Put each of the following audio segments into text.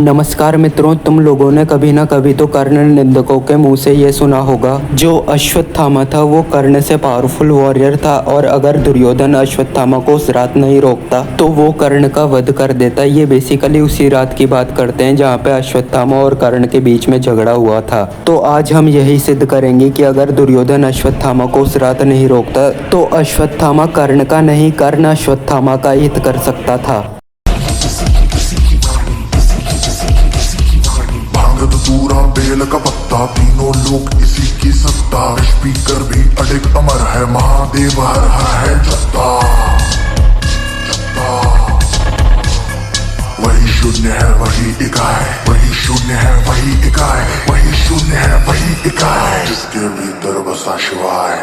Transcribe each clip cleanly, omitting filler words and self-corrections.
नमस्कार मित्रों, तुम लोगों ने कभी ना कभी तो कर्ण निंदकों के मुंह से ये सुना होगा। जो अश्वत्थामा था वो कर्ण से पावरफुल वॉरियर था और अगर दुर्योधन अश्वत्थामा को उस रात नहीं रोकता तो वो कर्ण का वध कर देता। ये बेसिकली उसी रात की बात करते हैं जहाँ पे अश्वत्थामा और कर्ण के बीच में झगड़ा हुआ था। तो आज हम यही सिद्ध करेंगे कि अगर दुर्योधन अश्वत्थामा को उस रात नहीं रोकता तो अश्वत्थामा कर्ण का नहीं, कर्ण अश्वत्थामा का हित कर सकता था। पूरा बेल का पत्ता, तीनों लोग इसी की सत्ता। स्पीकर भी अडिग अमर है, महादेव हर हर है जत्ता। वही शून्य है वही इकाई, वही शून्य है वही इकाई, वही शून्य है वही इकाई, जिसके भीतर बसा शिवाय।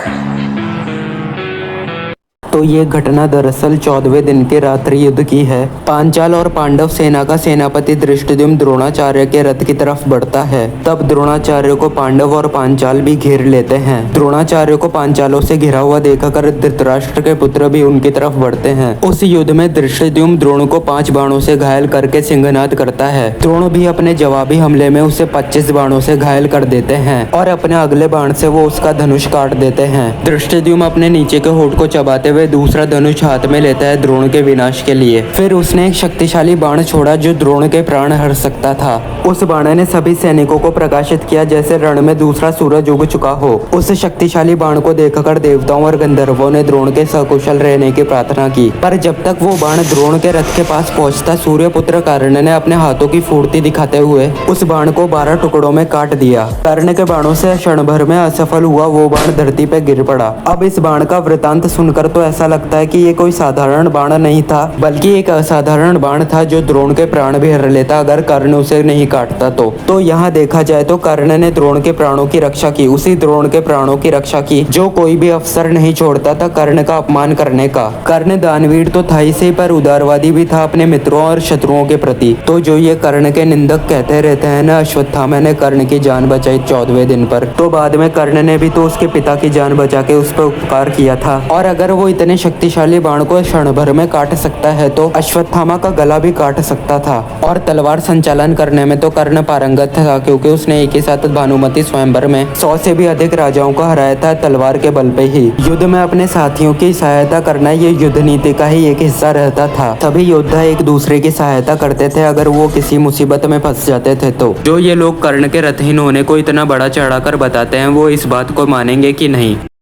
तो ये घटना दरअसल 14वें दिन के रात्रि युद्ध की है। पांचाल और पांडव सेना का सेनापति धृष्टद्युम्न द्रोणाचार्य के रथ की तरफ बढ़ता है। तब द्रोणाचार्य को पांडव और पांचाल भी घेर लेते हैं। द्रोणाचार्य को पांचालों से घिरा हुआ देखकर धृतराष्ट्र के पुत्र भी उनकी तरफ बढ़ते हैं। उस युद्ध में धृष्टद्युम्न द्रोण को 5 बाणों से घायल करके सिंहनाद करता है। द्रोण भी अपने जवाबी हमले में उसे 25 बाणों से घायल कर देते हैं और अपने अगले बाण से वो उसका धनुष काट देते हैं। धृष्टद्युम्न अपने नीचे के होठ को चबाते हुए दूसरा धनुष हाथ में लेता है द्रोण के विनाश के लिए। फिर उसने एक शक्तिशाली बाण छोड़ा जो द्रोण के प्राण हर सकता था। उस बाण ने सभी सैनिकों को प्रकाशित किया जैसे रण में दूसरा सूरज उग चुका हो। उस शक्तिशाली बाण को देखकर देवताओं और गंधर्वों ने द्रोण के सकुशल रहने की प्रार्थना की। पर जब तक वो बाण द्रोण के रथ के पास पहुंचता, सूर्यपुत्र कर्ण ने अपने हाथों की फुर्ती दिखाते हुए उस बाण को 12 टुकड़ों में काट दिया। कर्ण के बाणों से क्षण भर में असफल हुआ वो बाण धरती पे गिर पड़ा। अब इस बाण का वृतांत सुनकर तो ऐसा लगता है कि ये कोई साधारण बाण नहीं था, बल्कि एक असाधारण बाण था जो द्रोण के प्राण भी हर लेता अगर कर्ण उसे नहीं काटता तो यहाँ देखा जाए तो कर्ण ने द्रोण के प्राणों की रक्षा की, उसी द्रोण के प्राणों की रक्षा की जो कोई भी अवसर नहीं छोड़ता था कर्ण का अपमान करने का। कर्ण दानवीर तो था ही सही पर उदारवादी भी था अपने मित्रों और शत्रुओं के प्रति। तो जो ये कर्ण के निंदक कहते रहते हैं ना अश्वत्थामा ने कर्ण की जान बचाई 14वें दिन पर, तो बाद में कर्ण ने भी तो उसके पिता की जान बचा के उस पर उपकार किया था। और अगर वो इतने शक्तिशाली बाण को क्षण भर में काट सकता है तो अश्वत्थामा का गला भी काट सकता था। और तलवार संचालन करने में तो कर्ण पारंगत था क्योंकि उसने एक ही साथ भानुमति स्वयंवर में 100 से भी अधिक राजाओं को हराया था तलवार के बल पे ही। युद्ध में अपने साथियों की सहायता करना ये युद्ध नीति का ही एक हिस्सा रहता था। सभी योद्धा एक दूसरे की सहायता करते थे अगर वो किसी मुसीबत में फंस जाते थे तो। जो ये लोग कर्ण के रथहीन होने को इतना बड़ा चढ़ाकर बताते हैं वो इस बात को मानेंगे कि नहीं?